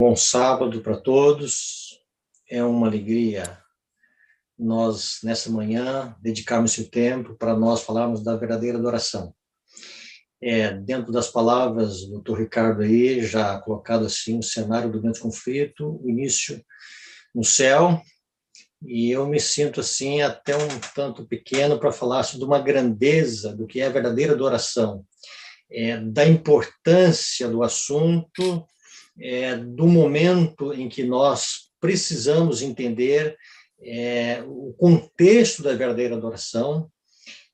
Bom sábado para todos. É uma alegria nós, nessa manhã, dedicarmos esse tempo para nós falarmos da verdadeira adoração. Dentro das palavras do Dr. Ricardo aí, já colocado assim, o cenário do grande conflito, o início no céu, e eu me sinto assim até um tanto pequeno para falar assim, de uma grandeza do que é a verdadeira adoração, da importância do assunto, do momento em que nós precisamos entender o contexto da verdadeira adoração,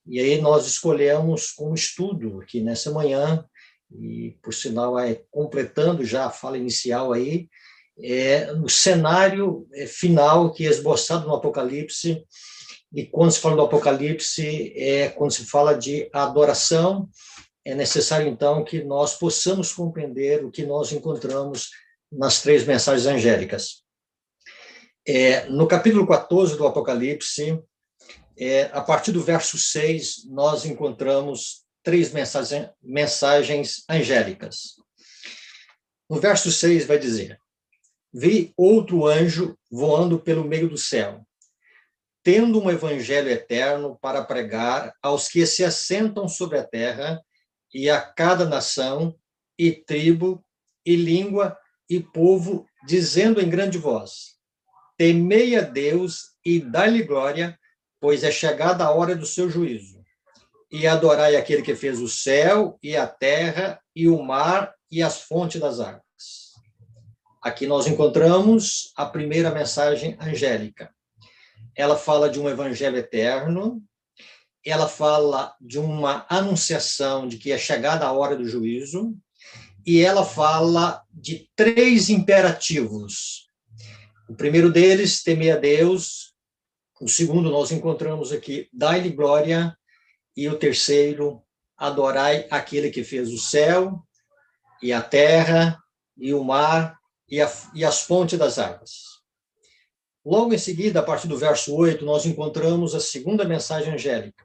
e aí nós escolhemos como estudo aqui nessa manhã, e por sinal, completando já a fala inicial aí, o cenário final que é esboçado no Apocalipse, e quando se fala do Apocalipse, quando se fala de adoração, é necessário, então, que nós possamos compreender o que nós encontramos nas três mensagens angélicas. No capítulo 14 do Apocalipse, a partir do verso 6, nós encontramos três mensagens angélicas. No verso 6 vai dizer: vi outro anjo voando pelo meio do céu, tendo um evangelho eterno para pregar aos que se assentam sobre a terra, e a cada nação, e tribo, e língua, e povo, dizendo em grande voz: temei a Deus e dai-lhe glória, pois é chegada a hora do seu juízo. E adorai aquele que fez o céu, e a terra, e o mar, e as fontes das águas. Aqui nós encontramos a primeira mensagem angélica. Ela fala de um evangelho eterno, ela fala de uma anunciação de que é chegada a hora do juízo, e ela fala de três imperativos. O primeiro deles, temer a Deus. O segundo, nós encontramos aqui, dai-lhe glória. E o terceiro, adorai aquele que fez o céu, e a terra, e o mar, e as fontes das águas. Logo em seguida, a partir do verso 8, nós encontramos a segunda mensagem angélica.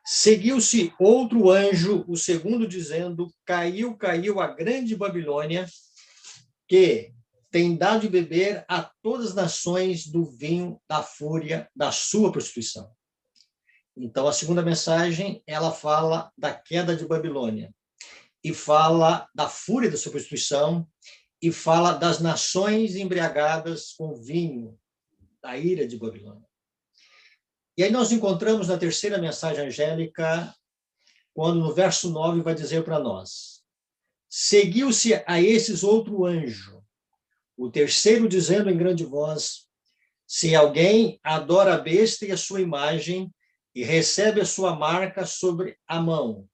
Seguiu-se outro anjo, o segundo, dizendo: caiu, caiu a grande Babilônia, que tem dado de beber a todas as nações do vinho da fúria da sua prostituição. Então, a segunda mensagem, ela fala da queda de Babilônia, e fala da fúria da sua prostituição, e fala das nações embriagadas com vinho da ira de Babilônia. E aí nós encontramos na terceira mensagem angélica, quando no verso 9 vai dizer para nós: seguiu-se a esses outro anjo, o terceiro, dizendo em grande voz: se alguém adora a besta e a sua imagem, e recebe a sua marca sobre a mão,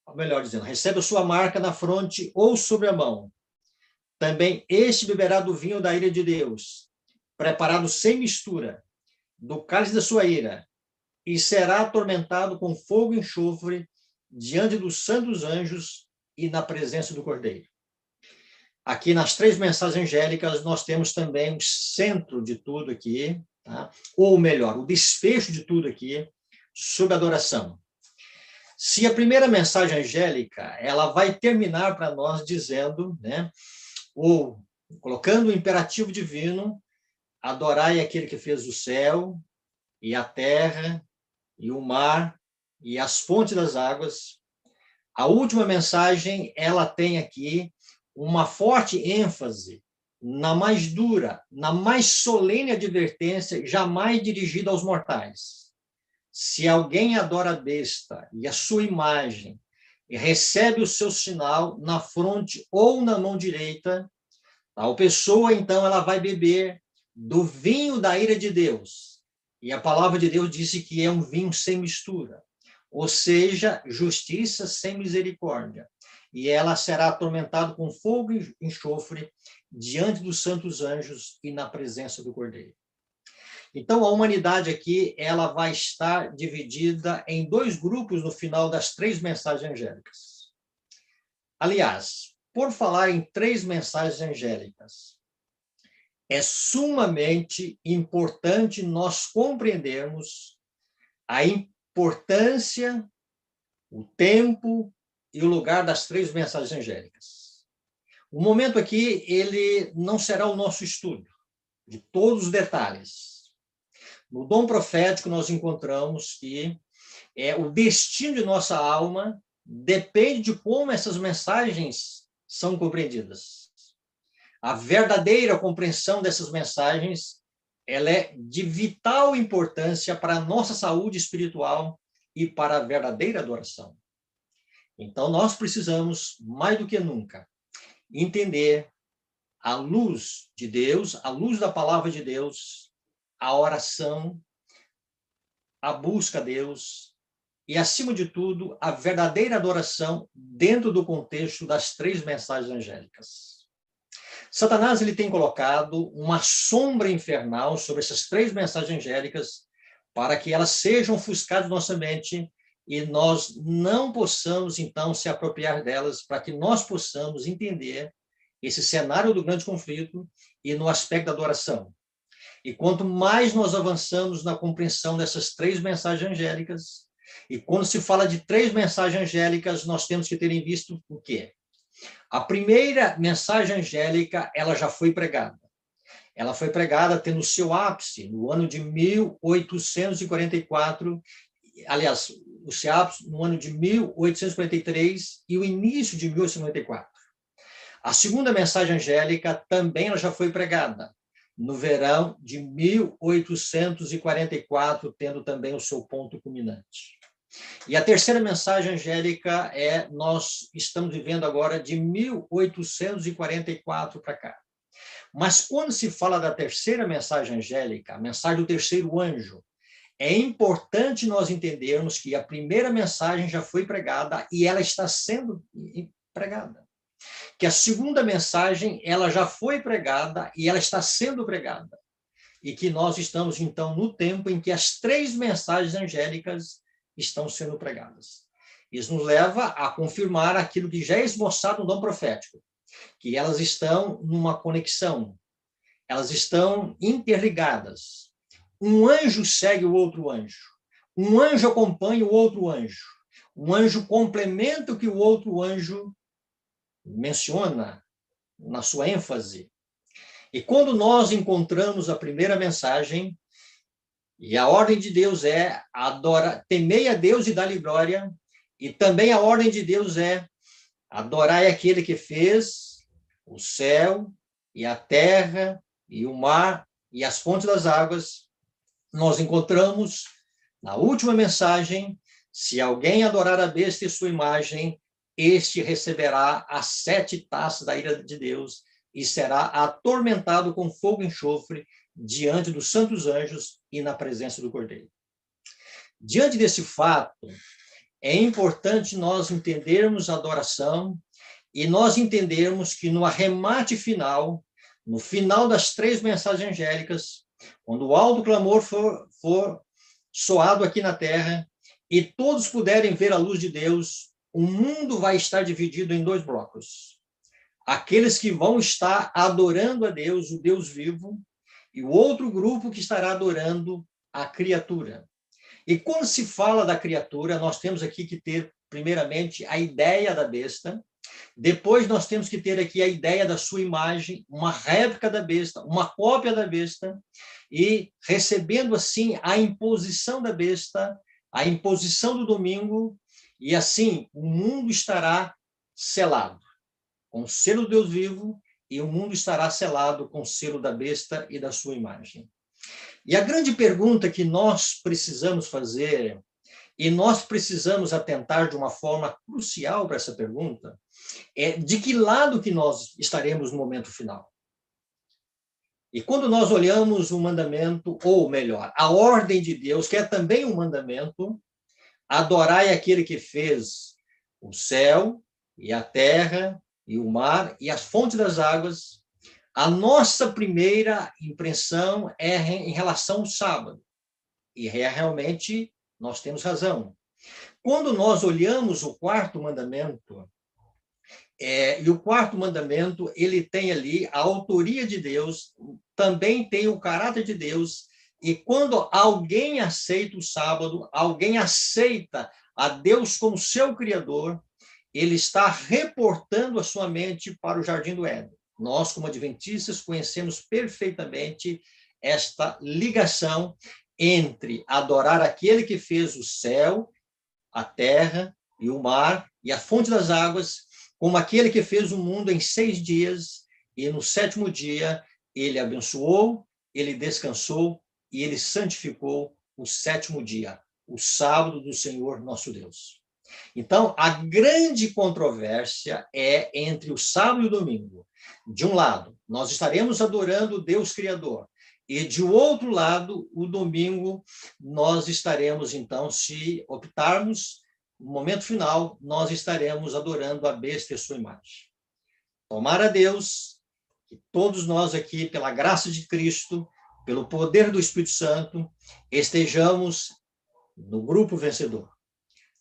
ou melhor dizendo, recebe a sua marca na fronte ou sobre a mão, também este beberá do vinho da ira de Deus, preparado sem mistura, do cálice da sua ira, e será atormentado com fogo e enxofre diante dos santos anjos e na presença do Cordeiro. Aqui nas três mensagens angélicas nós temos também o centro de tudo aqui, tá? Ou melhor, o desfecho de tudo aqui sobre adoração. Se a primeira mensagem angélica, ela vai terminar para nós dizendo, né, ou colocando o imperativo divino: adorai aquele que fez o céu, e a terra, e o mar, e as fontes das águas. A última mensagem, ela tem aqui uma forte ênfase na mais dura, na mais solene advertência jamais dirigida aos mortais. Se alguém adora a besta e a sua imagem, e recebe o seu sinal na fronte ou na mão direita, tal pessoa, então, ela vai beber do vinho da ira de Deus. E a palavra de Deus disse que é um vinho sem mistura, ou seja, justiça sem misericórdia. E ela será atormentada com fogo e enxofre diante dos santos anjos e na presença do Cordeiro. Então, a humanidade aqui, ela vai estar dividida em dois grupos no final das três mensagens angélicas. Aliás, por falar em três mensagens angélicas, é sumamente importante nós compreendermos a importância, o tempo e o lugar das três mensagens angélicas. O momento aqui, ele não será o nosso estudo de todos os detalhes. No dom profético, nós encontramos que o destino de nossa alma depende de como essas mensagens são compreendidas. A verdadeira compreensão dessas mensagens, ela é de vital importância para a nossa saúde espiritual e para a verdadeira adoração. Então, nós precisamos, mais do que nunca, entender a luz de Deus, a luz da palavra de Deus, a oração, a busca a Deus e, acima de tudo, a verdadeira adoração dentro do contexto das 3 mensagens angélicas. Satanás ele tem colocado uma sombra infernal sobre essas 3 mensagens angélicas para que elas sejam ofuscadas na nossa mente e nós não possamos, então, se apropriar delas, para que nós possamos entender esse cenário do grande conflito e no aspecto da adoração. E quanto mais nós avançamos na compreensão dessas 3 mensagens angélicas, e quando se fala de 3 mensagens angélicas, nós temos que ter em vista o quê? A primeira mensagem angélica, ela já foi pregada. Ela foi pregada tendo o seu ápice no ano de 1844, aliás, o seu ápice no ano de 1843 e o início de 1894. A segunda mensagem angélica também ela já foi pregada no verão de 1844, tendo também o seu ponto culminante. E a terceira mensagem angélica nós estamos vivendo agora de 1844 para cá. Mas quando se fala da terceira mensagem angélica, a mensagem do terceiro anjo, é importante nós entendermos que a primeira mensagem já foi pregada e ela está sendo pregada. Que a segunda mensagem, ela já foi pregada e ela está sendo pregada. E que nós estamos, então, no tempo em que as 3 mensagens angélicas estão sendo pregadas. Isso nos leva a confirmar aquilo que já é esboçado no dom profético, que elas estão numa conexão, elas estão interligadas. Um anjo segue o outro anjo, um anjo acompanha o outro anjo, um anjo complementa o que o outro anjo menciona na sua ênfase. E quando nós encontramos a primeira mensagem, e a ordem de Deus temei a Deus e dá-lhe glória, e também a ordem de Deus adorai aquele que fez o céu e a terra e o mar e as fontes das águas. Nós encontramos na última mensagem, se alguém adorar a besta e sua imagem, este receberá as 7 taças da ira de Deus e será atormentado com fogo e enxofre diante dos santos anjos e na presença do Cordeiro. Diante desse fato, é importante nós entendermos a adoração e nós entendermos que no arremate final, no final das 3 mensagens angélicas, quando o alto clamor for soado aqui na terra e todos puderem ver a luz de Deus, o mundo vai estar dividido em 2 blocos. Aqueles que vão estar adorando a Deus, o Deus vivo, e o outro grupo que estará adorando a criatura. E quando se fala da criatura, nós temos aqui que ter, primeiramente, a ideia da besta, depois nós temos que ter aqui a ideia da sua imagem, uma réplica da besta, uma cópia da besta, e recebendo assim a imposição da besta, a imposição do domingo, e assim o mundo estará selado com o selo do Deus vivo, e o mundo estará selado com o selo da besta e da sua imagem. E a grande pergunta que nós precisamos fazer, e nós precisamos atentar de uma forma crucial para essa pergunta, é de que lado que nós estaremos no momento final. E quando nós olhamos o mandamento, ou melhor, a ordem de Deus, que é também um mandamento, adorai aquele que fez o céu e a terra e o mar e as fontes das águas, a nossa primeira impressão é em relação ao sábado. E realmente nós temos razão. Quando nós olhamos o 4º mandamento, e o 4º mandamento, ele tem ali a autoria de Deus, também tem o caráter de Deus, e quando alguém aceita o sábado, alguém aceita a Deus como seu Criador, ele está reportando a sua mente para o Jardim do Éden. Nós, como adventistas, conhecemos perfeitamente esta ligação entre adorar aquele que fez o céu, a terra e o mar e a fonte das águas, como aquele que fez o mundo em 6 dias, e no 7º dia ele abençoou, ele descansou e ele santificou o 7º dia, o sábado do Senhor nosso Deus. Então, a grande controvérsia é entre o sábado e o domingo. De um lado, nós estaremos adorando o Deus Criador, e de outro lado, o domingo, nós estaremos, então, se optarmos, no momento final, nós estaremos adorando a besta e a sua imagem. Tomara a Deus que todos nós aqui, pela graça de Cristo, pelo poder do Espírito Santo, estejamos no grupo vencedor.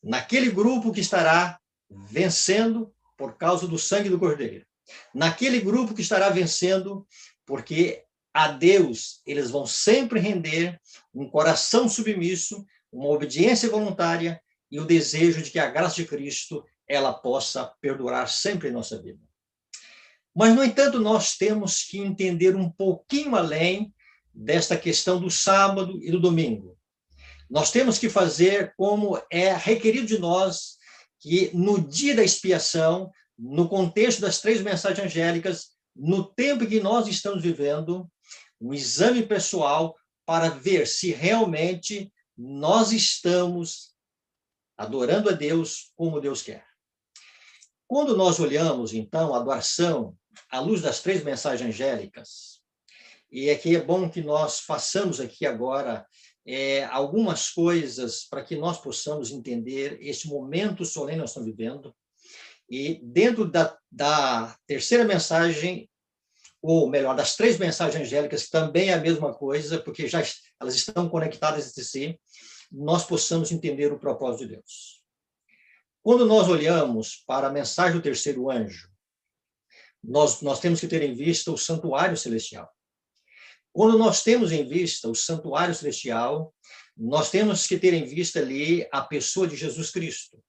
Naquele grupo que estará vencendo por causa do sangue do Cordeiro. Naquele grupo que estará vencendo porque a Deus eles vão sempre render um coração submisso, uma obediência voluntária e o desejo de que a graça de Cristo ela possa perdurar sempre em nossa vida. Mas, no entanto, nós temos que entender um pouquinho além desta questão do sábado e do domingo. Nós temos que fazer como é requerido de nós, que no dia da expiação, no contexto das 3 mensagens angélicas, no tempo que nós estamos vivendo, um exame pessoal para ver se realmente nós estamos adorando a Deus como Deus quer. Quando nós olhamos, então, a adoração à luz das 3 mensagens angélicas, e aqui é bom que nós façamos aqui agora algumas coisas para que nós possamos entender esse momento solene que nós estamos vivendo. E dentro da terceira mensagem, ou melhor, das 3 mensagens angélicas, que também é a mesma coisa, porque já elas estão conectadas entre si, nós possamos entender o propósito de Deus. Quando nós olhamos para a mensagem do 3º anjo, nós temos que ter em vista o santuário celestial. Quando nós temos em vista o santuário celestial, nós temos que ter em vista ali a pessoa de Jesus Cristo.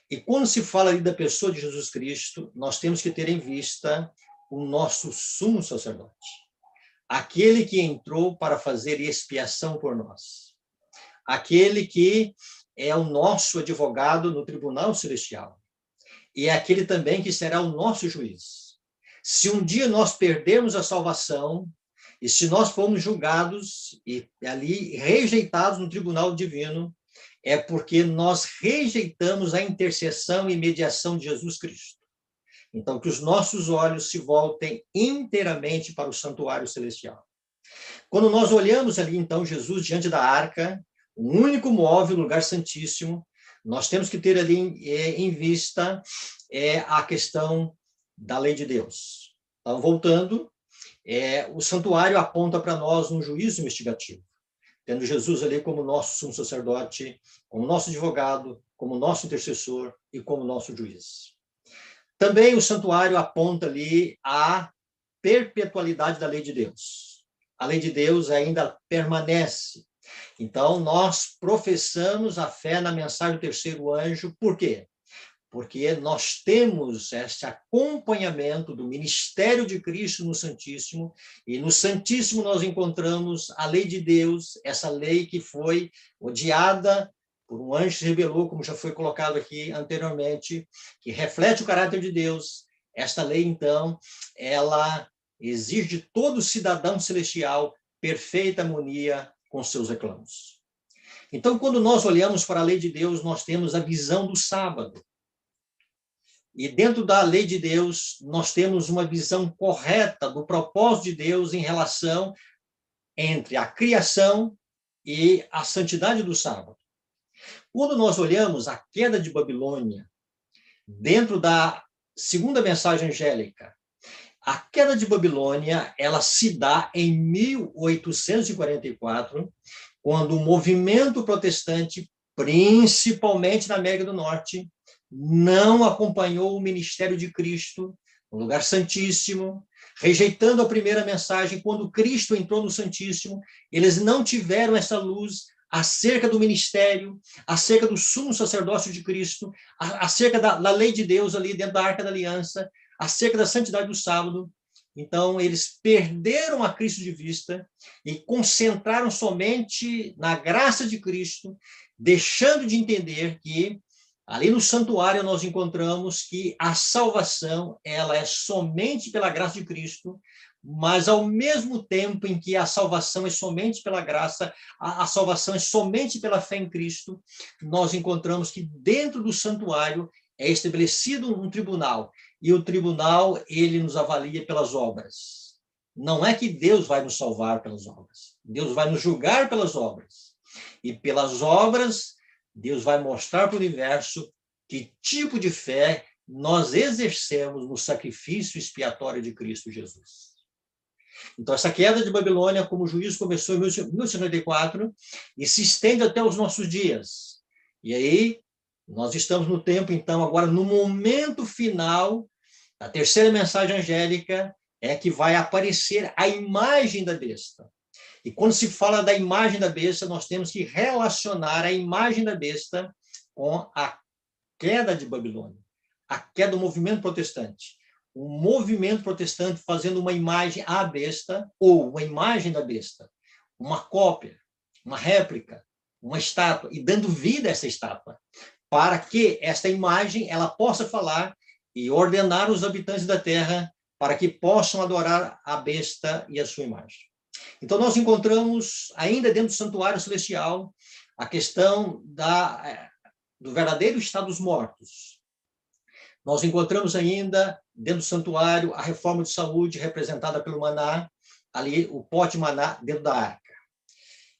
E quando se fala ali da pessoa de Jesus Cristo, nós temos que ter em vista o nosso sumo sacerdote, aquele que entrou para fazer expiação por nós, aquele que é o nosso advogado no tribunal celestial, e é aquele também que será o nosso juiz. Se um dia nós perdermos a salvação, e se nós formos julgados e ali rejeitados no tribunal divino, é porque nós rejeitamos a intercessão e mediação de Jesus Cristo. Então, que os nossos olhos se voltem inteiramente para o santuário celestial. Quando nós olhamos ali, então, Jesus diante da arca, o único móvel, o lugar santíssimo, nós temos que ter ali em vista a questão da lei de Deus. Então, voltando, o santuário aponta para nós um juízo investigativo, tendo Jesus ali como nosso sumo sacerdote, como nosso advogado, como nosso intercessor e como nosso juiz. Também o santuário aponta ali a perpetualidade da lei de Deus. A lei de Deus ainda permanece. Então, nós professamos a fé na mensagem do 3º anjo, por quê? Porque nós temos esse acompanhamento do ministério de Cristo no Santíssimo, e no Santíssimo nós encontramos a lei de Deus, essa lei que foi odiada por um anjo que se rebelou, como já foi colocado aqui anteriormente, que reflete o caráter de Deus. Esta lei, então, ela exige de todo cidadão celestial perfeita harmonia com seus reclamos. Então, quando nós olhamos para a lei de Deus, nós temos a visão do sábado. E dentro da lei de Deus, nós temos uma visão correta do propósito de Deus em relação entre a criação e a santidade do sábado. Quando nós olhamos a queda de Babilônia, dentro da 2ª mensagem angélica, a queda de Babilônia, ela se dá em 1844, quando o movimento protestante, principalmente na América do Norte, não acompanhou o ministério de Cristo no lugar santíssimo, rejeitando a primeira mensagem. Quando Cristo entrou no Santíssimo, eles não tiveram essa luz acerca do ministério, acerca do sumo sacerdócio de Cristo, acerca da lei de Deus ali dentro da Arca da Aliança, acerca da santidade do sábado. Então, eles perderam a Cristo de vista e concentraram somente na graça de Cristo, deixando de entender que ali no santuário nós encontramos que a salvação ela é somente pela graça de Cristo, mas ao mesmo tempo em que a salvação é somente pela graça, a salvação é somente pela fé em Cristo, nós encontramos que dentro do santuário é estabelecido um tribunal, e o tribunal ele nos avalia pelas obras. Não é que Deus vai nos salvar pelas obras, Deus vai nos julgar pelas obras. E pelas obras, Deus vai mostrar para o universo que tipo de fé nós exercemos no sacrifício expiatório de Cristo Jesus. Então, essa queda de Babilônia, como juízo, começou em 1194 e se estende até os nossos dias. E aí, nós estamos no tempo, então, agora no momento final, a terceira mensagem angélica é que vai aparecer a imagem da besta. E quando se fala da imagem da besta, nós temos que relacionar a imagem da besta com a queda de Babilônia, a queda do movimento protestante. O movimento protestante fazendo uma imagem à besta, ou uma imagem da besta, uma cópia, uma réplica, uma estátua, e dando vida a essa estátua, para que esta imagem ela possa falar e ordenar os habitantes da terra para que possam adorar a besta e a sua imagem. Então, nós encontramos, ainda dentro do santuário celestial, a questão do verdadeiro estado dos mortos. Nós encontramos ainda, dentro do santuário, a reforma de saúde representada pelo maná, ali o pote de maná dentro da arca.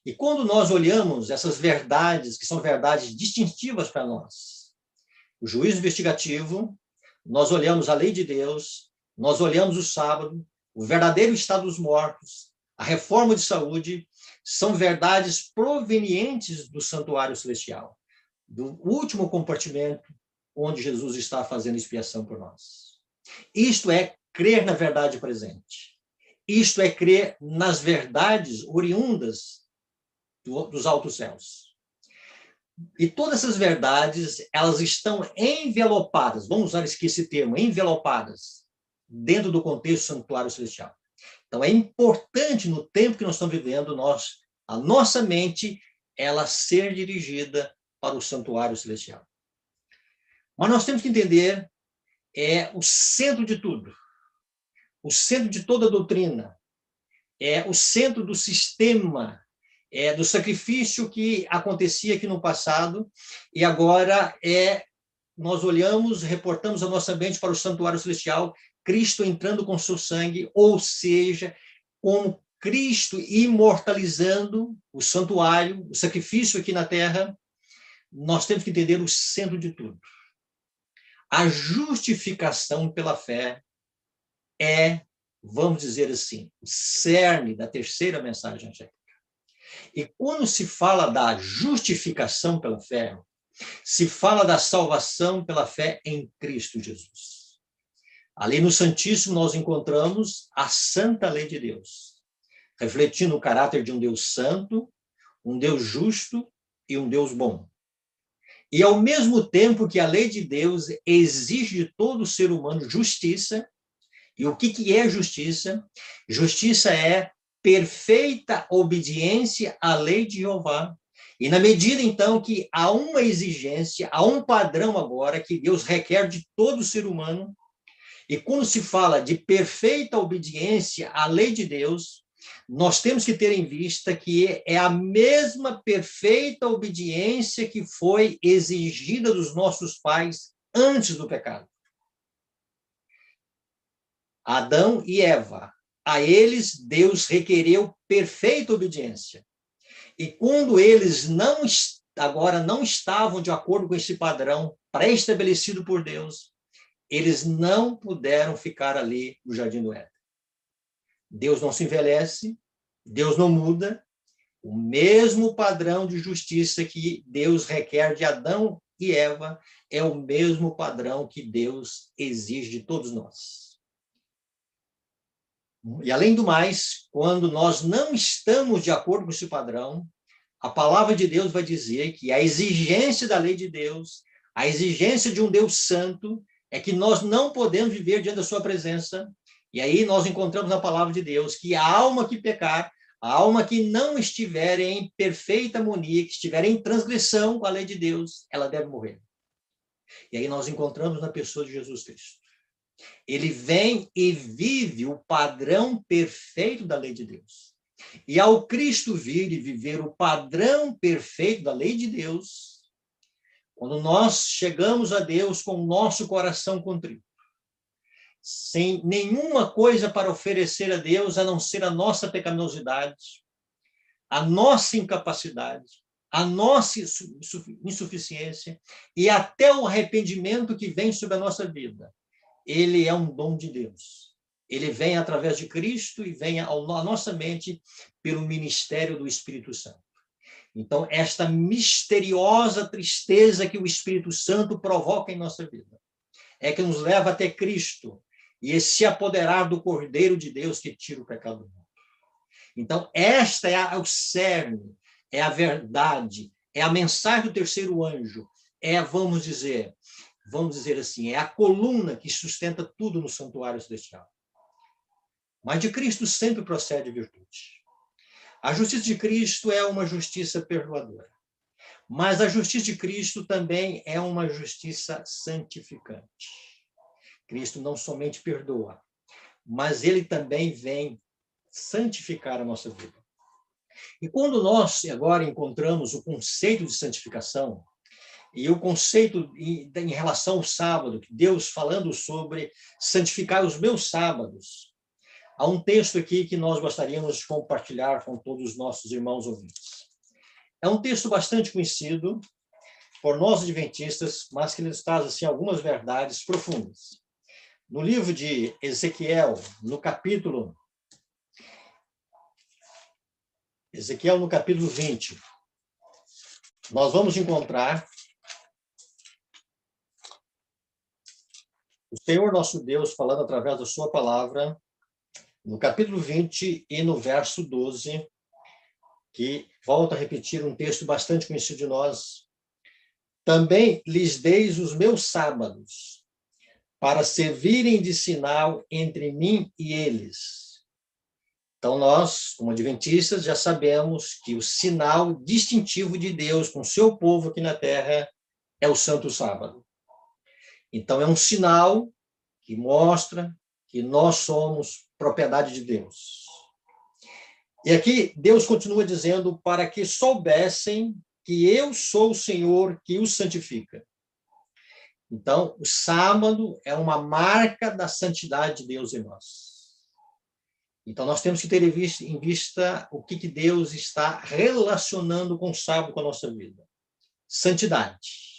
E quando nós olhamos essas verdades, que são verdades distintivas para nós, o juízo investigativo, nós olhamos a lei de Deus, nós olhamos o sábado, o verdadeiro estado dos mortos, a reforma de saúde, são verdades provenientes do santuário celestial, do último compartimento onde Jesus está fazendo expiação por nós. Isto é crer na verdade presente. Isto é crer nas verdades oriundas dos altos céus. E todas essas verdades, elas estão envelopadas, vamos usar esse termo, envelopadas, dentro do contexto santuário celestial. Então, é importante, no tempo que nós estamos vivendo, a nossa mente, ela ser dirigida para o santuário celestial. Mas nós temos que entender o centro de tudo, o centro de toda a doutrina, o centro do sistema, do sacrifício que acontecia aqui no passado, e agora nós olhamos, reportamos a nossa mente para o santuário celestial, Cristo entrando com seu sangue, ou seja, como Cristo imortalizando o santuário, o sacrifício aqui na terra. Nós temos que entender o centro de tudo. A justificação pela fé vamos dizer assim, o cerne da terceira mensagem angélica. E quando se fala da justificação pela fé, se fala da salvação pela fé em Cristo Jesus. Ali no Santíssimo nós encontramos a santa lei de Deus, refletindo o caráter de um Deus santo, um Deus justo e um Deus bom. E ao mesmo tempo que a lei de Deus exige de todo ser humano justiça, e o que é justiça? Justiça é perfeita obediência à lei de Jeová. E na medida, então, que há uma exigência, há um padrão agora que Deus requer de todo ser humano, e quando se fala de perfeita obediência à lei de Deus, nós temos que ter em vista que é a mesma perfeita obediência que foi exigida dos nossos pais antes do pecado. Adão e Eva, a eles Deus requereu perfeita obediência. E quando eles agora não estavam de acordo com esse padrão pré-estabelecido por Deus, eles não puderam ficar ali no Jardim do Éden. Deus não se envelhece, Deus não muda, o mesmo padrão de justiça que Deus requer de Adão e Eva é o mesmo padrão que Deus exige de todos nós. E, além do mais, quando nós não estamos de acordo com esse padrão, a palavra de Deus vai dizer que a exigência da lei de Deus, a exigência de um Deus santo, é que nós não podemos viver diante da sua presença. E aí nós encontramos na palavra de Deus que a alma que pecar, a alma que não estiver em perfeita harmonia, que estiver em transgressão com a lei de Deus, ela deve morrer. E aí nós encontramos na pessoa de Jesus Cristo. Ele vem e vive o padrão perfeito da lei de Deus. E ao Cristo vir e viver o padrão perfeito da lei de Deus, quando nós chegamos a Deus com o nosso coração contrito, sem nenhuma coisa para oferecer a Deus, a não ser a nossa pecaminosidade, a nossa incapacidade, a nossa insuficiência e até o arrependimento que vem sobre a nossa vida. Ele é um dom de Deus. Ele vem através de Cristo e vem à nossa mente pelo ministério do Espírito Santo. Então, esta misteriosa tristeza que o Espírito Santo provoca em nossa vida é que nos leva até Cristo e se apoderar do Cordeiro de Deus que tira o pecado do mundo. Então, esta é o cerne, é a verdade, é a mensagem do terceiro anjo, vamos dizer assim, é a coluna que sustenta tudo no santuário celestial. Mas de Cristo sempre procede virtude. A justiça de Cristo é uma justiça perdoadora. Mas a justiça de Cristo também é uma justiça santificante. Cristo não somente perdoa, mas ele também vem santificar a nossa vida. E quando nós agora encontramos o conceito de santificação, e o conceito em relação ao sábado, Deus falando sobre santificar os meus sábados, há um texto aqui que nós gostaríamos de compartilhar com todos os nossos irmãos ouvintes. É um texto bastante conhecido por nós adventistas, mas que nos traz assim, algumas verdades profundas. No livro de Ezequiel, no capítulo 20, nós vamos encontrar o Senhor nosso Deus falando através da sua palavra, no capítulo 20 e no verso 12, que volta a repetir um texto bastante conhecido de nós. Também lhes deis os meus sábados, para servirem de sinal entre mim e eles. Então, nós, como adventistas, já sabemos que o sinal distintivo de Deus com o seu povo aqui na Terra é o Santo Sábado. Então, é um sinal que mostra que nós somos propriedade de Deus. E aqui, Deus continua dizendo para que soubessem que eu sou o Senhor que os santifica. Então, o sábado é uma marca da santidade de Deus em nós. Então, nós temos que ter em vista o que Deus está relacionando com o sábado, com a nossa vida. Santidade.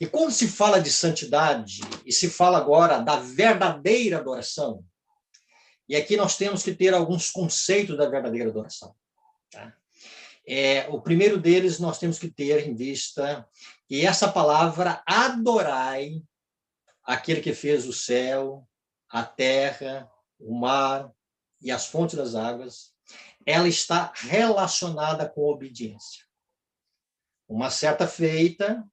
E quando se fala de santidade, e se fala agora da verdadeira adoração, e aqui nós temos que ter alguns conceitos da verdadeira adoração. Tá? O primeiro deles, nós temos que ter em vista que essa palavra adorai, aquele que fez o céu, a terra, o mar e as fontes das águas, ela está relacionada com obediência. Uma certa feita,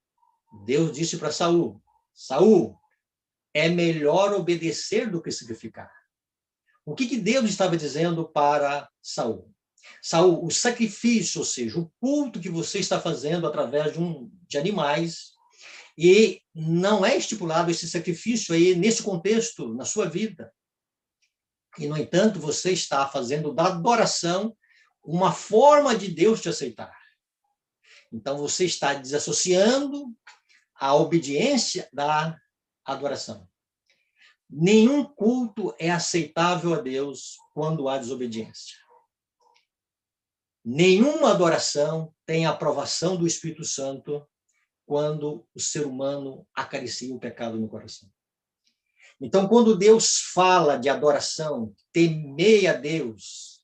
Deus disse para Saul, Saul, é melhor obedecer do que sacrificar. O que Deus estava dizendo para Saul? Saul, o sacrifício, ou seja, o culto que você está fazendo através de animais, e não é estipulado esse sacrifício aí nesse contexto, na sua vida. E, no entanto, você está fazendo da adoração uma forma de Deus te aceitar. Então, você está desassociando a obediência da adoração. Nenhum culto é aceitável a Deus quando há desobediência. Nenhuma adoração tem a aprovação do Espírito Santo quando o ser humano acaricia o pecado no coração. Então, quando Deus fala de adoração, temei a Deus,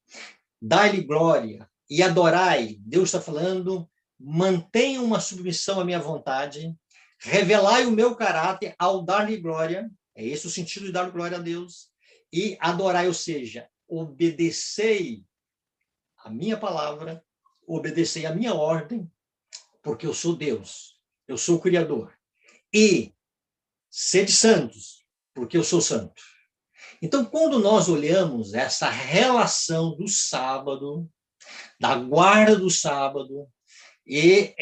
dai-lhe glória e adorai, Deus está falando, mantenha uma submissão à minha vontade, revelai o meu caráter ao dar-lhe glória, é esse o sentido de dar glória a Deus, e adorai, ou seja, obedecei a minha palavra, obedecei a minha ordem, porque eu sou Deus, eu sou o Criador. E sede santos, porque eu sou santo. Então, quando nós olhamos essa relação do sábado, da guarda do sábado, e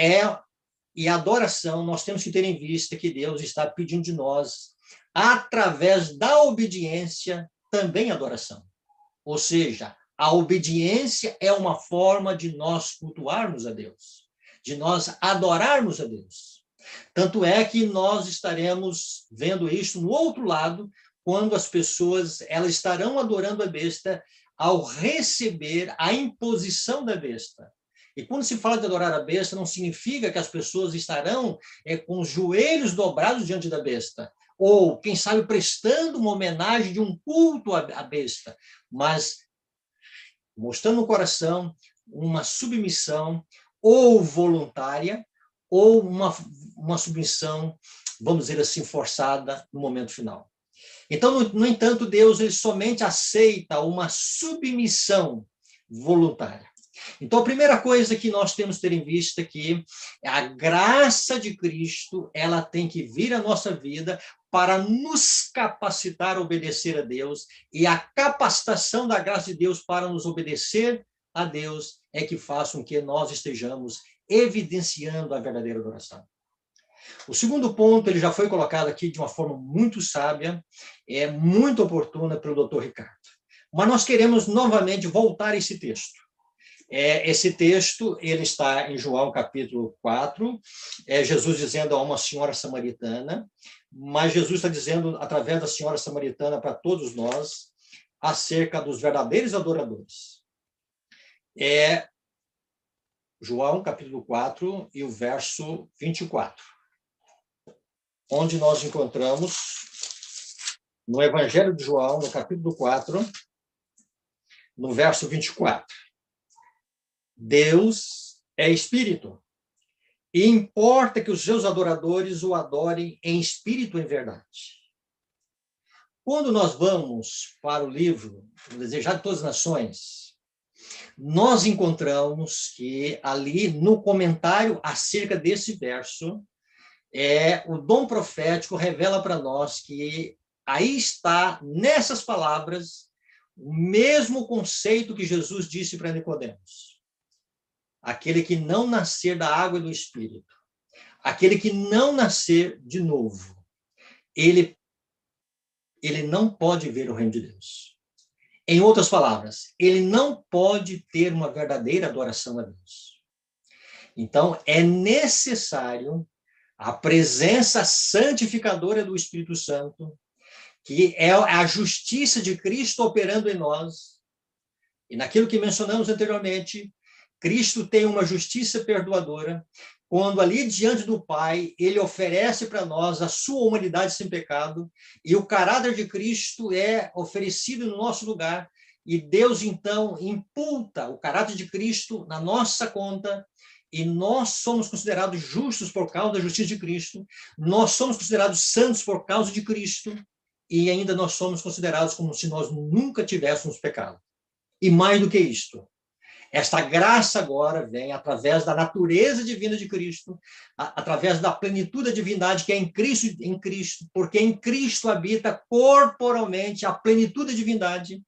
a adoração, nós temos que ter em vista que Deus está pedindo de nós, através da obediência, também adoração. Ou seja, a obediência é uma forma de nós cultuarmos a Deus, de nós adorarmos a Deus. Tanto é que nós estaremos vendo isso no outro lado, quando as pessoas elas estarão adorando a besta ao receber a imposição da besta. E quando se fala de adorar a besta, não significa que as pessoas estarão com os joelhos dobrados diante da besta, ou, quem sabe, prestando uma homenagem de um culto à besta, mas mostrando no coração uma submissão ou voluntária, ou uma submissão, vamos dizer assim, forçada no momento final. Então, no entanto, Deus ele somente aceita uma submissão voluntária. Então, a primeira coisa que nós temos que ter em vista é que a graça de Cristo, ela tem que vir à nossa vida para nos capacitar a obedecer a Deus, e a capacitação da graça de Deus para nos obedecer a Deus é que faz com que nós estejamos evidenciando a verdadeira adoração. O segundo ponto, ele já foi colocado aqui de uma forma muito sábia, muito oportuna pelo Dr. Ricardo. Mas nós queremos novamente voltar a esse texto. Esse texto, ele está em João capítulo 4, Jesus dizendo a uma senhora samaritana, mas Jesus está dizendo, através da senhora samaritana, para todos nós, acerca dos verdadeiros adoradores. João capítulo 4 e o verso 24, onde nós encontramos, no Evangelho de João, no capítulo 4, no verso 24, Deus é Espírito, e importa que os seus adoradores o adorem em espírito e em verdade. Quando nós vamos para o livro O Desejado de Todas as Nações, nós encontramos que ali, no comentário acerca desse verso, o dom profético revela para nós que aí está, nessas palavras, o mesmo conceito que Jesus disse para Nicodemos. Aquele que não nascer da água e do Espírito, aquele que não nascer de novo, ele não pode ver o reino de Deus. Em outras palavras, ele não pode ter uma verdadeira adoração a Deus. Então, é necessário a presença santificadora do Espírito Santo, que é a justiça de Cristo operando em nós. E naquilo que mencionamos anteriormente, Cristo tem uma justiça perdoadora, quando ali diante do Pai, ele oferece para nós a sua humanidade sem pecado, e o caráter de Cristo é oferecido no nosso lugar, e Deus, então, imputa o caráter de Cristo na nossa conta, e nós somos considerados justos por causa da justiça de Cristo, nós somos considerados santos por causa de Cristo, e ainda nós somos considerados como se nós nunca tivéssemos pecado. E mais do que isto, esta graça agora vem através da natureza divina de Cristo, através da plenitude da divindade que é em Cristo, porque em Cristo habita corporalmente a plenitude da divindade.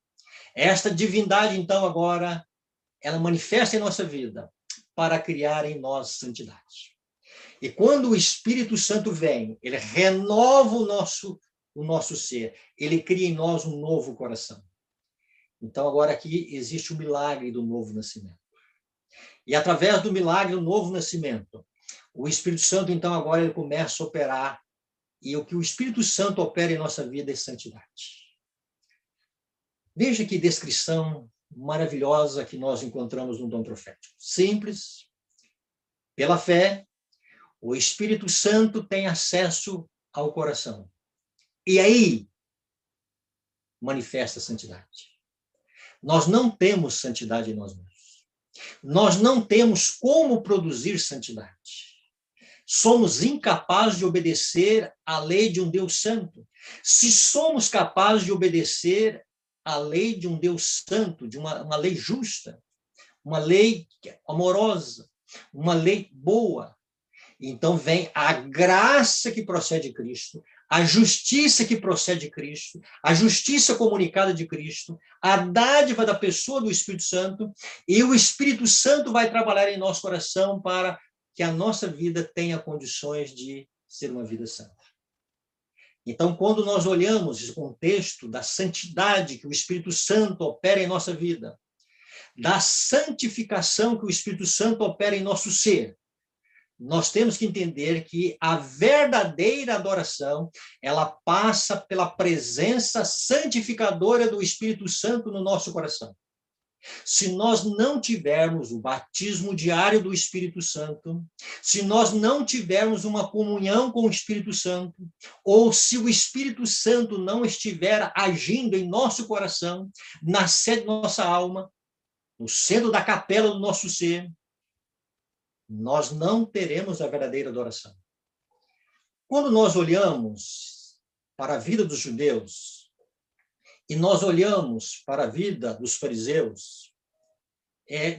Esta divindade, então, agora, ela manifesta em nossa vida para criar em nós santidade. E quando o Espírito Santo vem, ele renova o nosso ser, ele cria em nós um novo coração. Então, agora aqui existe o milagre do novo nascimento. E através do milagre do novo nascimento, o Espírito Santo, então, agora ele começa a operar, e o que o Espírito Santo opera em nossa vida é santidade. Veja que descrição maravilhosa que nós encontramos no dom profético. Simples, pela fé, o Espírito Santo tem acesso ao coração. E aí manifesta a santidade. Nós não temos santidade em nós mesmos. Nós não temos como produzir santidade. Somos incapazes de obedecer à lei de um Deus santo. Se somos capazes de obedecer à lei de um Deus santo, de uma lei justa, uma lei amorosa, uma lei boa. Então vem a graça que procede de Cristo, a justiça que procede de Cristo, a justiça comunicada de Cristo, a dádiva da pessoa do Espírito Santo, e o Espírito Santo vai trabalhar em nosso coração para que a nossa vida tenha condições de ser uma vida santa. Então, quando nós olhamos esse contexto da santidade que o Espírito Santo opera em nossa vida, da santificação que o Espírito Santo opera em nosso ser, nós temos que entender que a verdadeira adoração, ela passa pela presença santificadora do Espírito Santo no nosso coração. Se nós não tivermos o batismo diário do Espírito Santo, se nós não tivermos uma comunhão com o Espírito Santo, ou se o Espírito Santo não estiver agindo em nosso coração, na sede da nossa alma, no centro da capela do nosso ser, nós não teremos a verdadeira adoração. Quando nós olhamos para a vida dos judeus e nós olhamos para a vida dos fariseus,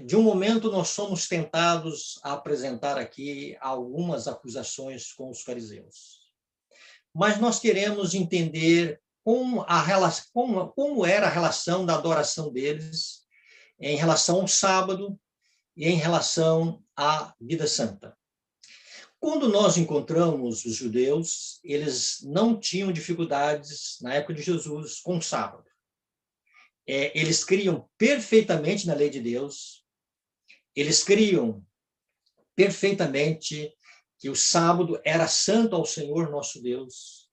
de um momento nós somos tentados a apresentar aqui algumas acusações com os fariseus. Mas nós queremos entender como era a relação da adoração deles em relação ao sábado e em relação à vida santa. Quando nós encontramos os judeus, eles não tinham dificuldades, na época de Jesus, com o sábado. Eles criam perfeitamente na lei de Deus, eles criam perfeitamente que o sábado era santo ao Senhor nosso Deus.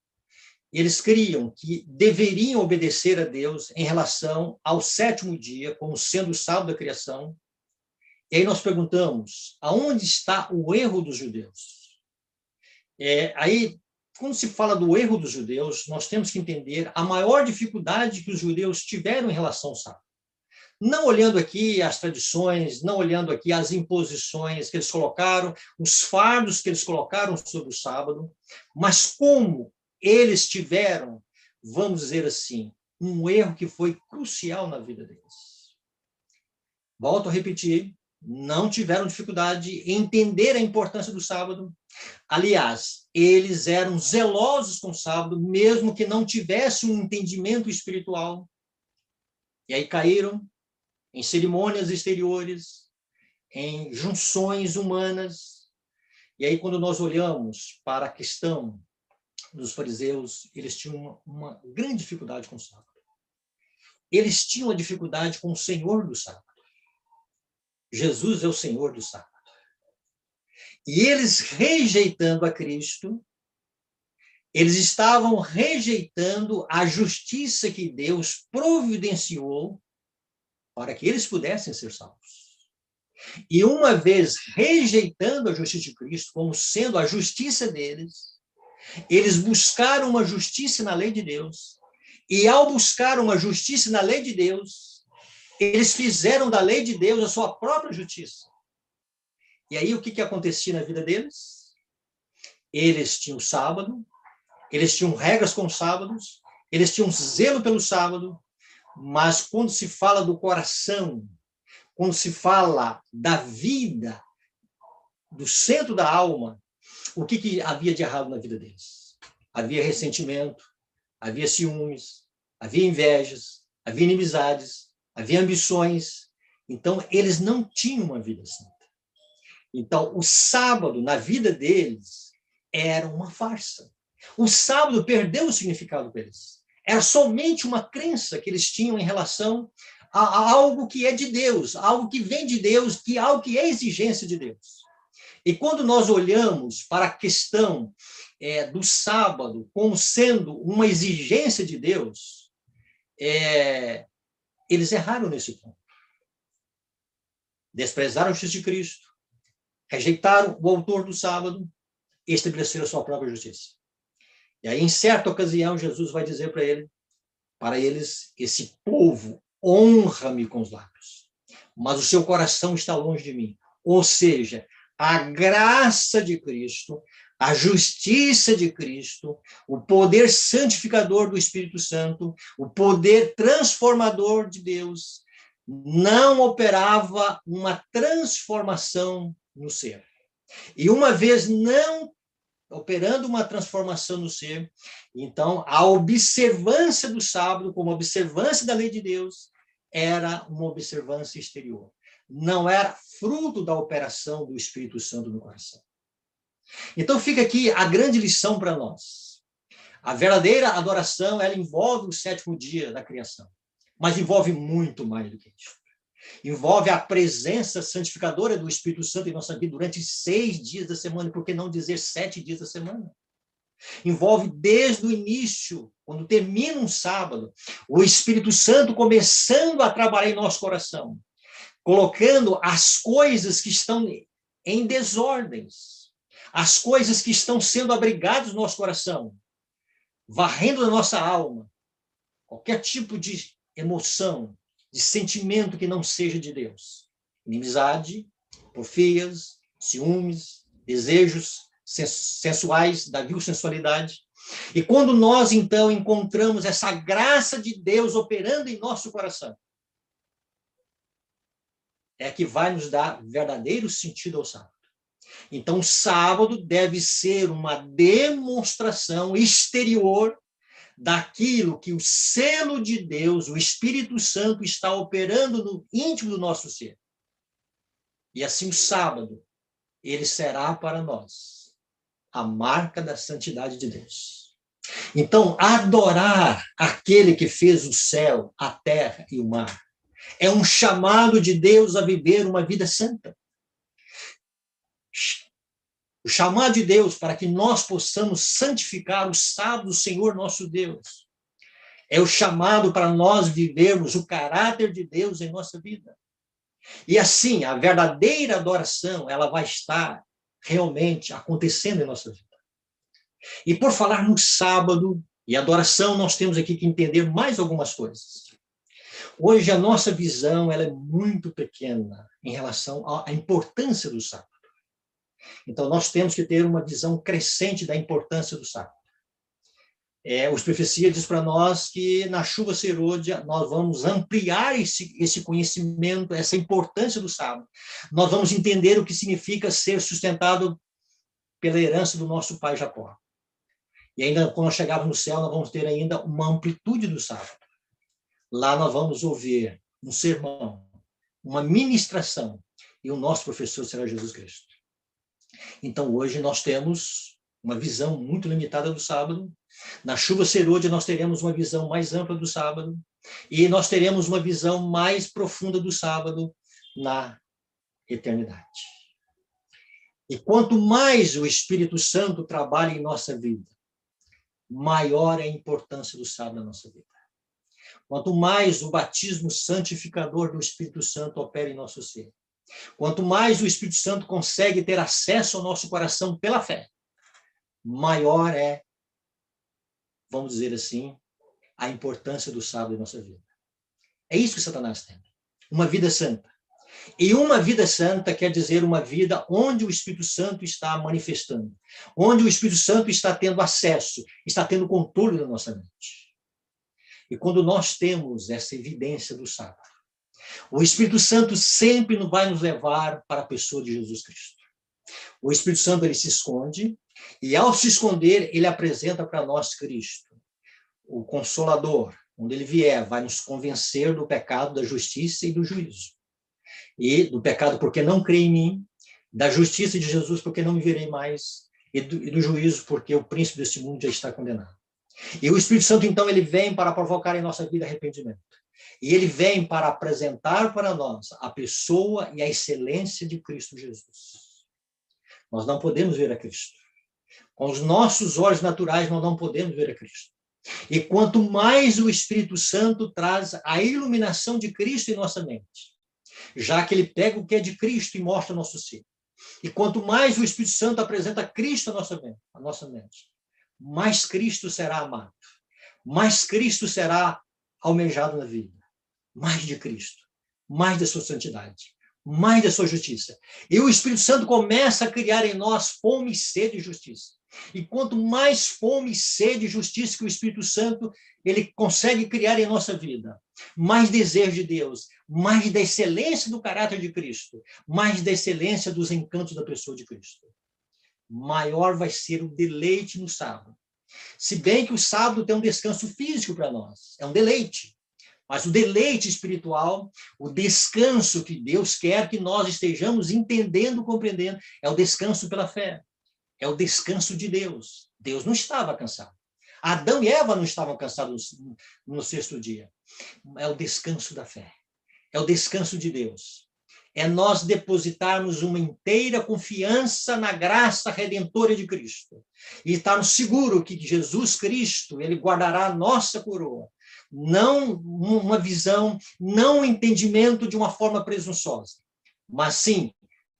Eles criam que deveriam obedecer a Deus em relação ao sétimo dia, como sendo o sábado da criação. E aí nós perguntamos, aonde está o erro dos judeus? Aí, quando se fala do erro dos judeus, nós temos que entender a maior dificuldade que os judeus tiveram em relação ao sábado. Não olhando aqui as tradições, não olhando aqui as imposições que eles colocaram, os fardos que eles colocaram sobre o sábado, mas como eles tiveram, vamos dizer assim, um erro que foi crucial na vida deles. Volto a repetir, não tiveram dificuldade em entender a importância do sábado. Aliás, eles eram zelosos com o sábado, mesmo que não tivessem um entendimento espiritual. E aí caíram em cerimônias exteriores, em junções humanas. E aí, quando nós olhamos para a questão dos fariseus, eles tinham uma grande dificuldade com o sábado. Eles tinham a dificuldade com o Senhor do sábado. Jesus é o Senhor do sábado. E eles, rejeitando a Cristo, eles estavam rejeitando a justiça que Deus providenciou para que eles pudessem ser salvos. E uma vez rejeitando a justiça de Cristo como sendo a justiça deles, eles buscaram uma justiça na lei de Deus. E ao buscar uma justiça na lei de Deus, eles fizeram da lei de Deus a sua própria justiça. E aí o que acontecia na vida deles? Eles tinham sábado, eles tinham regras com os sábados, eles tinham zelo pelo sábado, mas quando se fala do coração, quando se fala da vida, do centro da alma, o que havia de errado na vida deles? Havia ressentimento, havia ciúmes, havia invejas, havia inimizades, havia ambições. Então, eles não tinham uma vida santa. Então, o sábado, na vida deles, era uma farsa. O sábado perdeu o significado para eles. Era somente uma crença que eles tinham em relação a algo que é de Deus, algo que vem de Deus, algo que é exigência de Deus. E quando nós olhamos para a questão do sábado como sendo uma exigência de Deus, eles erraram nesse ponto. Desprezaram a justiça de Cristo, rejeitaram o autor do sábado e estabeleceram a sua própria justiça. E aí, em certa ocasião, Jesus vai dizer para eles, esse povo honra-me com os lábios, mas o seu coração está longe de mim. Ou seja, a graça de Cristo, a justiça de Cristo, o poder santificador do Espírito Santo, o poder transformador de Deus, não operava uma transformação no ser. E uma vez não operando uma transformação no ser, então a observância do sábado, como observância da lei de Deus, era uma observância exterior. Não era fruto da operação do Espírito Santo no coração. Então fica aqui a grande lição para nós. A verdadeira adoração, ela envolve o 7º dia da criação, mas envolve muito mais do que isso. Envolve a presença santificadora do Espírito Santo em nossa vida durante 6 dias da semana, por que não dizer 7 dias da semana? Envolve desde o início, quando termina um sábado, o Espírito Santo começando a trabalhar em nosso coração, colocando as coisas que estão em desordens, as coisas que estão sendo abrigadas no nosso coração, varrendo a nossa alma, qualquer tipo de emoção, de sentimento que não seja de Deus. Inimizade, porfias, ciúmes, desejos sensuais, da vil sensualidade. E quando nós, então, encontramos essa graça de Deus operando em nosso coração, é que vai nos dar verdadeiro sentido ao sábado. Então, o sábado deve ser uma demonstração exterior daquilo que o selo de Deus, o Espírito Santo, está operando no íntimo do nosso ser. E assim o sábado, ele será para nós a marca da santidade de Deus. Então, adorar aquele que fez o céu, a terra e o mar, é um chamado de Deus a viver uma vida santa. O chamado de Deus para que nós possamos santificar o sábado do Senhor nosso Deus. É o chamado para nós vivermos o caráter de Deus em nossa vida. E assim, a verdadeira adoração, ela vai estar realmente acontecendo em nossa vida. E por falar no sábado e adoração, nós temos aqui que entender mais algumas coisas. Hoje a nossa visão, ela é muito pequena em relação à importância do sábado. Então, nós temos que ter uma visão crescente da importância do sábado. Os profecias diz para nós que na chuva serôdia nós vamos ampliar esse conhecimento, essa importância do sábado. Nós vamos entender o que significa ser sustentado pela herança do nosso pai Jacó. E ainda quando nós chegarmos no céu, nós vamos ter ainda uma amplitude do sábado. Lá nós vamos ouvir um sermão, uma ministração, e o nosso professor será Jesus Cristo. Então, hoje nós temos uma visão muito limitada do sábado. Na chuva serôdia, nós teremos uma visão mais ampla do sábado. E nós teremos uma visão mais profunda do sábado na eternidade. E quanto mais o Espírito Santo trabalha em nossa vida, maior é a importância do sábado na nossa vida. Quanto mais o batismo santificador do Espírito Santo opera em nosso ser, quanto mais o Espírito Santo consegue ter acesso ao nosso coração pela fé, maior é, vamos dizer assim, a importância do sábado em nossa vida. É isso que Satanás tem. Uma vida santa. E uma vida santa quer dizer uma vida onde o Espírito Santo está manifestando, onde o Espírito Santo está tendo acesso, está tendo controle da nossa mente. E quando nós temos essa evidência do sábado, o Espírito Santo sempre vai nos levar para a pessoa de Jesus Cristo. O Espírito Santo, ele se esconde, e ao se esconder, ele apresenta para nós Cristo, o Consolador. Quando ele vier, vai nos convencer do pecado, da justiça e do juízo. E do pecado porque não crê em mim, da justiça de Jesus porque não me verei mais, e do juízo porque o príncipe deste mundo já está condenado. E o Espírito Santo, então, ele vem para provocar em nossa vida arrependimento. E ele vem para apresentar para nós a pessoa e a excelência de Cristo Jesus. Nós não podemos ver a Cristo. Com os nossos olhos naturais, nós não podemos ver a Cristo. E quanto mais o Espírito Santo traz a iluminação de Cristo em nossa mente, já que ele pega o que é de Cristo e mostra o nosso ser. E quanto mais o Espírito Santo apresenta Cristo à nossa mente, mais Cristo será amado, mais Cristo será almejado na vida, mais de Cristo, mais da sua santidade, mais da sua justiça. E o Espírito Santo começa a criar em nós fome e sede de justiça. E quanto mais fome, sede e justiça que o Espírito Santo ele consegue criar em nossa vida, mais desejo de Deus, mais da excelência do caráter de Cristo, mais da excelência dos encantos da pessoa de Cristo, maior vai ser o deleite no sábado. Se bem que o sábado tem um descanso físico para nós, é um deleite. Mas o deleite espiritual, o descanso que Deus quer que nós estejamos entendendo, compreendendo, é o descanso pela fé. É o descanso de Deus. Deus não estava cansado. Adão e Eva não estavam cansados no sexto dia. É o descanso da fé. É o descanso de Deus. É nós depositarmos uma inteira confiança na graça redentora de Cristo. E estarmos seguros que Jesus Cristo, ele guardará a nossa coroa. Não uma visão, não um entendimento de uma forma presunçosa. Mas sim,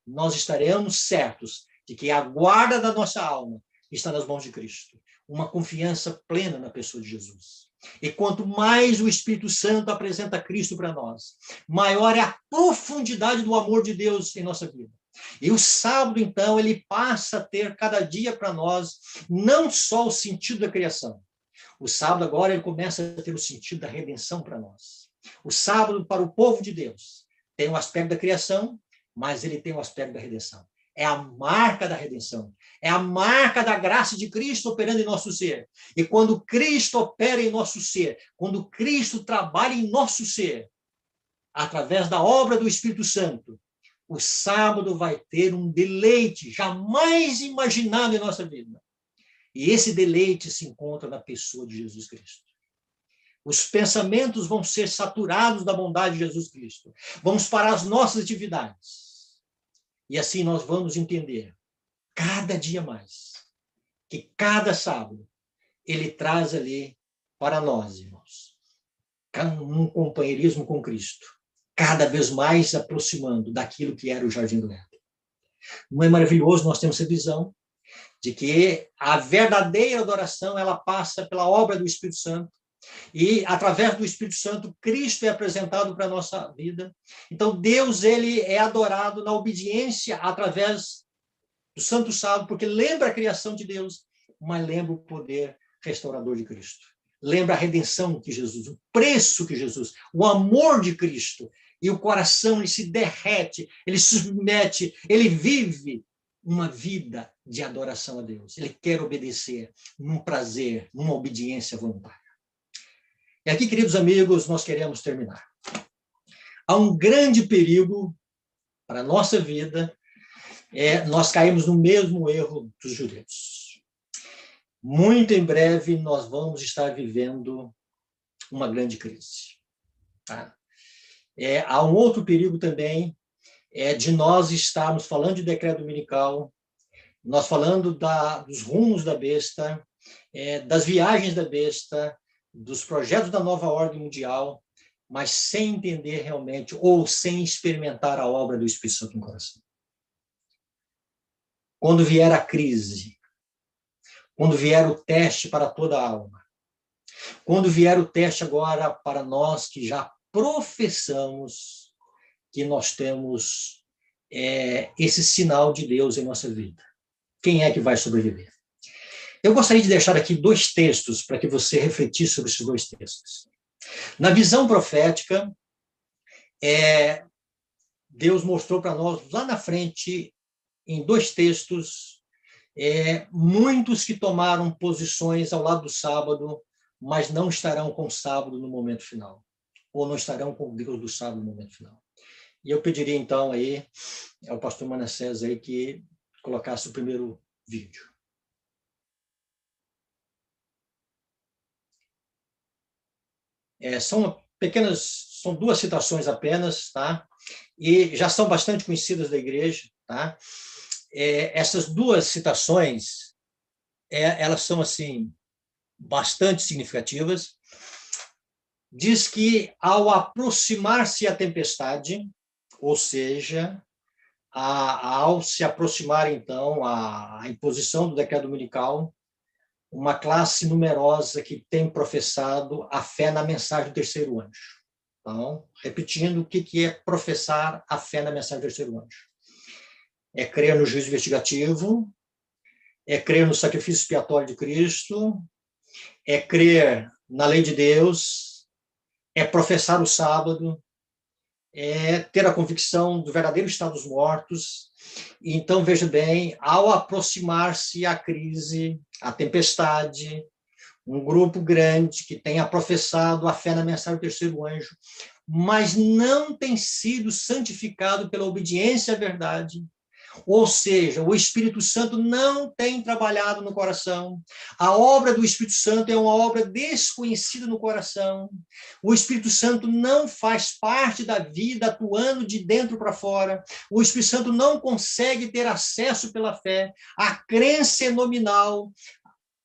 nós estaremos certos de que a guarda da nossa alma está nas mãos de Cristo. Uma confiança plena na pessoa de Jesus. E quanto mais o Espírito Santo apresenta Cristo para nós, maior é a profundidade do amor de Deus em nossa vida. E o sábado, então, ele passa a ter cada dia para nós não só o sentido da criação. O sábado agora ele começa a ter o sentido da redenção para nós. O sábado para o povo de Deus tem o aspecto da criação, mas ele tem o aspecto da redenção. É a marca da redenção. É a marca da graça de Cristo operando em nosso ser. E quando Cristo opera em nosso ser, quando Cristo trabalha em nosso ser, através da obra do Espírito Santo, o sábado vai ter um deleite jamais imaginado em nossa vida. E esse deleite se encontra na pessoa de Jesus Cristo. Os pensamentos vão ser saturados da bondade de Jesus Cristo. Vamos parar as nossas atividades. E assim nós vamos entender, cada dia mais, que cada sábado ele traz ali para nós, irmãos, um companheirismo com Cristo, cada vez mais se aproximando daquilo que era o Jardim do Éden. Não é maravilhoso nós termos essa visão de que a verdadeira adoração ela passa pela obra do Espírito Santo, e através do Espírito Santo Cristo é apresentado para a nossa vida. Então Deus ele é adorado na obediência através do Santo Sábado, porque lembra a criação de Deus, mas lembra o poder restaurador de Cristo. Lembra a redenção de Jesus, o preço que Jesus, o amor de Cristo, e o coração ele se derrete, ele se submete, ele vive uma vida de adoração a Deus. Ele quer obedecer num prazer, numa obediência voluntária. E aqui, queridos amigos, nós queremos terminar. Há um grande perigo para a nossa vida, nós caímos no mesmo erro dos judeus. Muito em breve nós vamos estar vivendo uma grande crise. Tá? Há um outro perigo também, de nós estarmos falando de decreto dominical, nós falando dos rumos da besta, das viagens da besta, dos projetos da nova ordem mundial, mas sem entender realmente ou sem experimentar a obra do Espírito Santo no coração. Quando vier a crise, quando vier o teste para toda a alma, quando vier o teste agora para nós que já professamos que nós temos esse sinal de Deus em nossa vida, quem é que vai sobreviver? Eu gostaria de deixar aqui 2 textos para que você refletisse sobre esses 2 textos. Na visão profética, Deus mostrou para nós lá na frente, em 2 textos, muitos que tomaram posições ao lado do sábado, mas não estarão com o sábado no momento final, ou não estarão com o Deus do sábado no momento final. E eu pediria então aí ao pastor Manassés aí que colocasse o primeiro vídeo. São 2 citações apenas, tá? E já são bastante conhecidas da igreja, tá? Essas 2 citações, elas são assim bastante significativas. Diz que ao aproximar-se a tempestade, ou seja, ao se aproximar então a imposição do decreto dominical, uma classe numerosa que tem professado a fé na mensagem do terceiro anjo. Então, repetindo, o que é professar a fé na mensagem do terceiro anjo? É crer no juízo investigativo, é crer no sacrifício expiatório de Cristo, é crer na lei de Deus, é professar o sábado, é ter a convicção do verdadeiro estado dos mortos. Então, veja bem, ao aproximar-se a crise, a tempestade, um grupo grande que tenha professado a fé na mensagem do terceiro anjo, mas não tem sido santificado pela obediência à verdade, ou seja, o Espírito Santo não tem trabalhado no coração. A obra do Espírito Santo é uma obra desconhecida no coração. O Espírito Santo não faz parte da vida atuando de dentro para fora. O Espírito Santo não consegue ter acesso pela fé. A crença é nominal.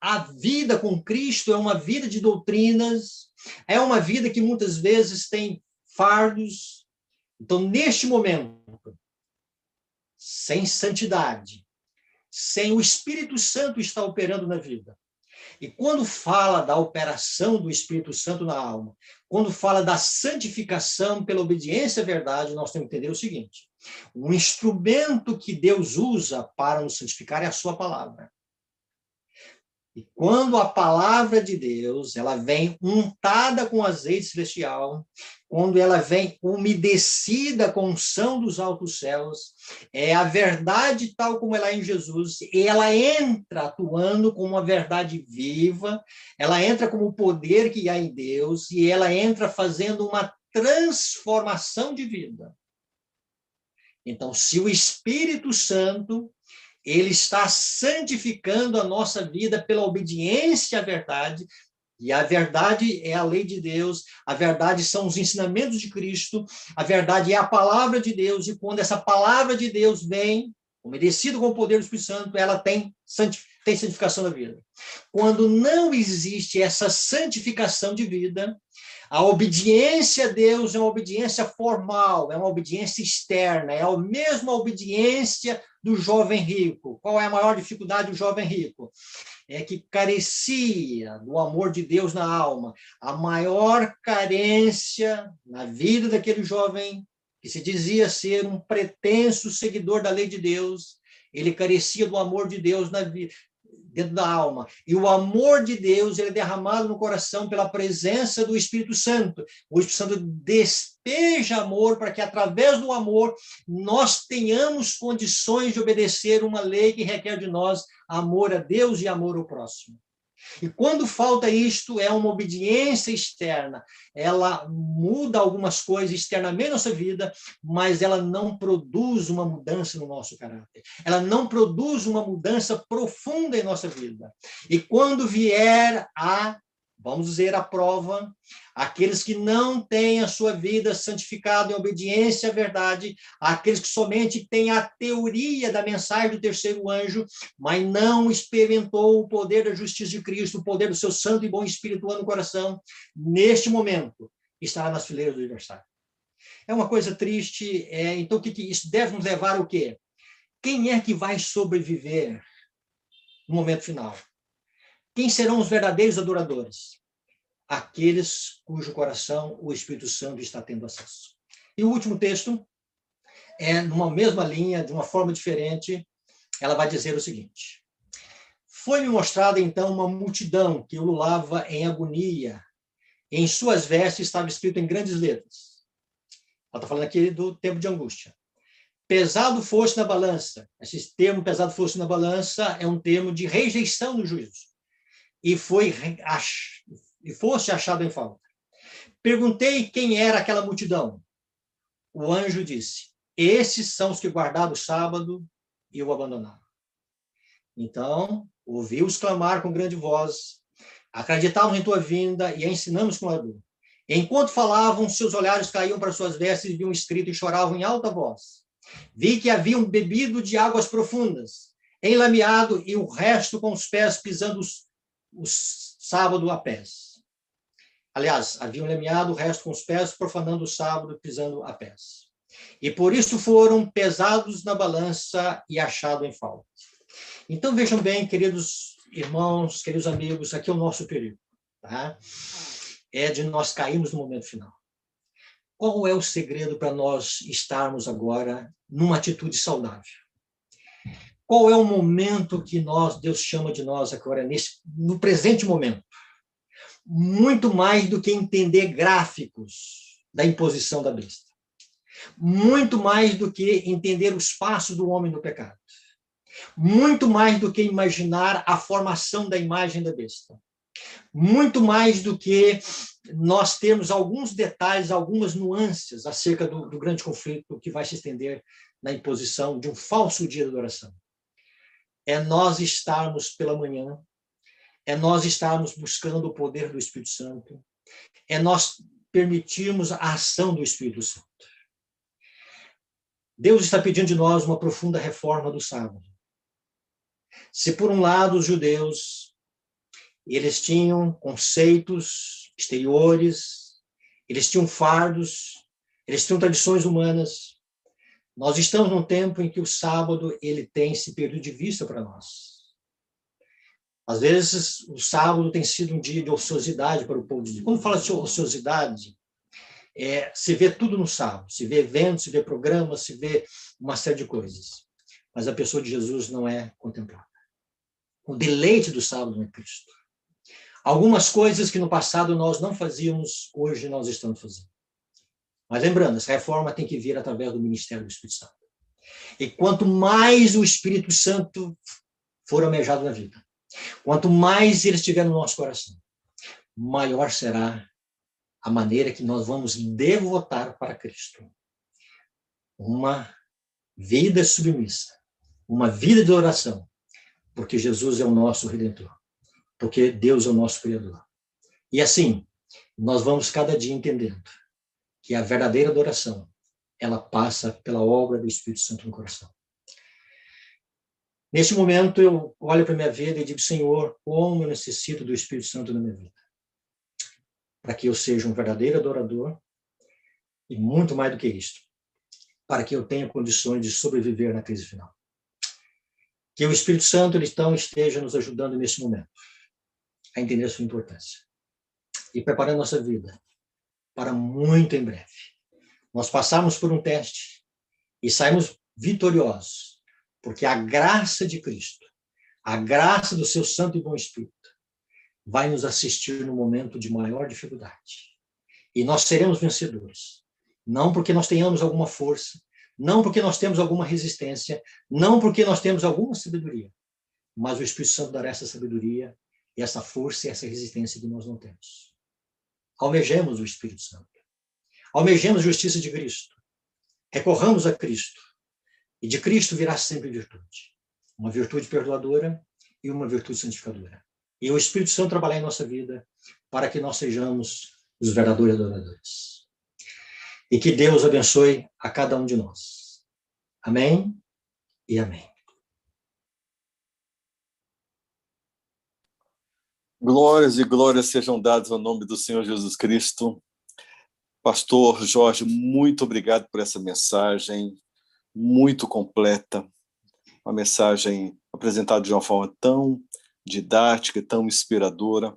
A vida com Cristo é uma vida de doutrinas. É uma vida que muitas vezes tem fardos. Então, neste momento, sem santidade, sem o Espírito Santo estar operando na vida. E quando fala da operação do Espírito Santo na alma, quando fala da santificação pela obediência à verdade, nós temos que entender o seguinte: o instrumento que Deus usa para nos santificar é a sua palavra. E quando a palavra de Deus, ela vem untada com azeite celestial, quando ela vem umedecida com unção dos altos céus, é a verdade tal como ela é em Jesus, e ela entra atuando como uma verdade viva, ela entra como o poder que há em Deus, e ela entra fazendo uma transformação de vida. Então, se o Espírito Santo ele está santificando a nossa vida pela obediência à verdade, e a verdade é a lei de Deus, a verdade são os ensinamentos de Cristo, a verdade é a palavra de Deus, e quando essa palavra de Deus vem, obedecida com o poder do Espírito Santo, ela tem santificação da vida. Quando não existe essa santificação de vida, a obediência a Deus é uma obediência formal, é uma obediência externa, é a mesma obediência do jovem rico. Qual é a maior dificuldade do jovem rico? É que carecia do amor de Deus na alma. A maior carência na vida daquele jovem, que se dizia ser um pretenso seguidor da lei de Deus, ele carecia do amor de Deus na vida, dentro da alma. E o amor de Deus ele é derramado no coração pela presença do Espírito Santo. O Espírito Santo despeja amor para que, através do amor, nós tenhamos condições de obedecer uma lei que requer de nós amor a Deus e amor ao próximo. E quando falta isto, é uma obediência externa. Ela muda algumas coisas externamente na nossa vida, mas ela não produz uma mudança no nosso caráter. Ela não produz uma mudança profunda em nossa vida. E quando vier vamos dizer, a prova, aqueles que não têm a sua vida santificada em obediência à verdade, aqueles que somente têm a teoria da mensagem do terceiro anjo, mas não experimentou o poder da justiça de Cristo, o poder do seu santo e bom Espírito lá no coração, neste momento, estará nas fileiras do adversário. É uma coisa triste, então isso deve nos levar ao quê? Quem é que vai sobreviver no momento final? Quem serão os verdadeiros adoradores? Aqueles cujo coração o Espírito Santo está tendo acesso. E o último texto é numa mesma linha, de uma forma diferente, ela vai dizer o seguinte: foi-me mostrada então uma multidão que ululava em agonia, em suas vestes estava escrito em grandes letras. Ela está falando aqui do tempo de angústia. Pesado fosse na balança. Esse termo pesado fosse na balança é um termo de rejeição no juízo. E fosse achado em falta. Perguntei quem era aquela multidão. O anjo disse: esses são os que guardaram o sábado e o abandonaram. Então, ouvi-os clamar com grande voz, acreditávamos em tua vinda e a ensinamos com ardor. Enquanto falavam, seus olhares caíam para suas vestes e viam escrito e choravam em alta voz. Vi que haviam bebido de águas profundas, enlameado e o resto com os pés pisando o sábado a pés. Aliás, haviam lameado o resto com os pés, profanando o sábado, pisando a pés. E por isso foram pesados na balança e achados em falta. Então, vejam bem, queridos irmãos, queridos amigos, aqui é o nosso perigo. Tá? É de nós cairmos no momento final. Qual é o segredo para nós estarmos agora numa atitude saudável? Qual é o momento que Deus chama de nós agora, no presente momento? Muito mais do que entender gráficos da imposição da besta. Muito mais do que entender os passos do homem no pecado. Muito mais do que imaginar a formação da imagem da besta. Muito mais do que nós termos alguns detalhes, algumas nuances acerca do grande conflito que vai se estender na imposição de um falso dia de adoração. É nós estarmos pela manhã, é nós estarmos buscando o poder do Espírito Santo, é nós permitirmos a ação do Espírito Santo. Deus está pedindo de nós uma profunda reforma do sábado. Se, por um lado, os judeus, eles tinham conceitos exteriores, eles tinham fardos, eles tinham tradições humanas, nós estamos num tempo em que o sábado ele tem se perdido de vista para nós. Às vezes, o sábado tem sido um dia de ociosidade para o povo de Deus. Quando fala de ociosidade, se vê tudo no sábado, se vê eventos, se vê programas, se vê uma série de coisas. Mas a pessoa de Jesus não é contemplada. O deleite do sábado é Cristo. Algumas coisas que no passado nós não fazíamos, hoje nós estamos fazendo. Mas lembrando, essa reforma tem que vir através do ministério do Espírito Santo. E quanto mais o Espírito Santo for almejado na vida, quanto mais ele estiver no nosso coração, maior será a maneira que nós vamos devotar para Cristo. Uma vida submissa, uma vida de oração, porque Jesus é o nosso Redentor, porque Deus é o nosso Criador. E assim, nós vamos cada dia entendendo que a verdadeira adoração, ela passa pela obra do Espírito Santo no coração. Neste momento, eu olho para a minha vida e digo, Senhor, como eu necessito do Espírito Santo na minha vida, para que eu seja um verdadeiro adorador e muito mais do que isto, para que eu tenha condições de sobreviver na crise final. Que o Espírito Santo, ele então esteja nos ajudando neste momento a entender a sua importância e preparando nossa vida para muito em breve nós passarmos por um teste e saímos vitoriosos, porque a graça de Cristo, a graça do seu Santo e Bom Espírito, vai nos assistir no momento de maior dificuldade. E nós seremos vencedores, não porque nós tenhamos alguma força, não porque nós temos alguma resistência, não porque nós temos alguma sabedoria, mas o Espírito Santo dará essa sabedoria, e essa força e essa resistência que nós não temos. Almejemos o Espírito Santo. Almejemos a justiça de Cristo. Recorramos a Cristo. E de Cristo virá sempre virtude. Uma virtude perdoadora e uma virtude santificadora. E o Espírito Santo trabalhar em nossa vida para que nós sejamos os verdadeiros adoradores. E que Deus abençoe a cada um de nós. Amém e amém. Glórias e glórias sejam dadas ao nome do Senhor Jesus Cristo. Pastor Jorge, muito obrigado por essa mensagem muito completa, uma mensagem apresentada de uma forma tão didática, tão inspiradora.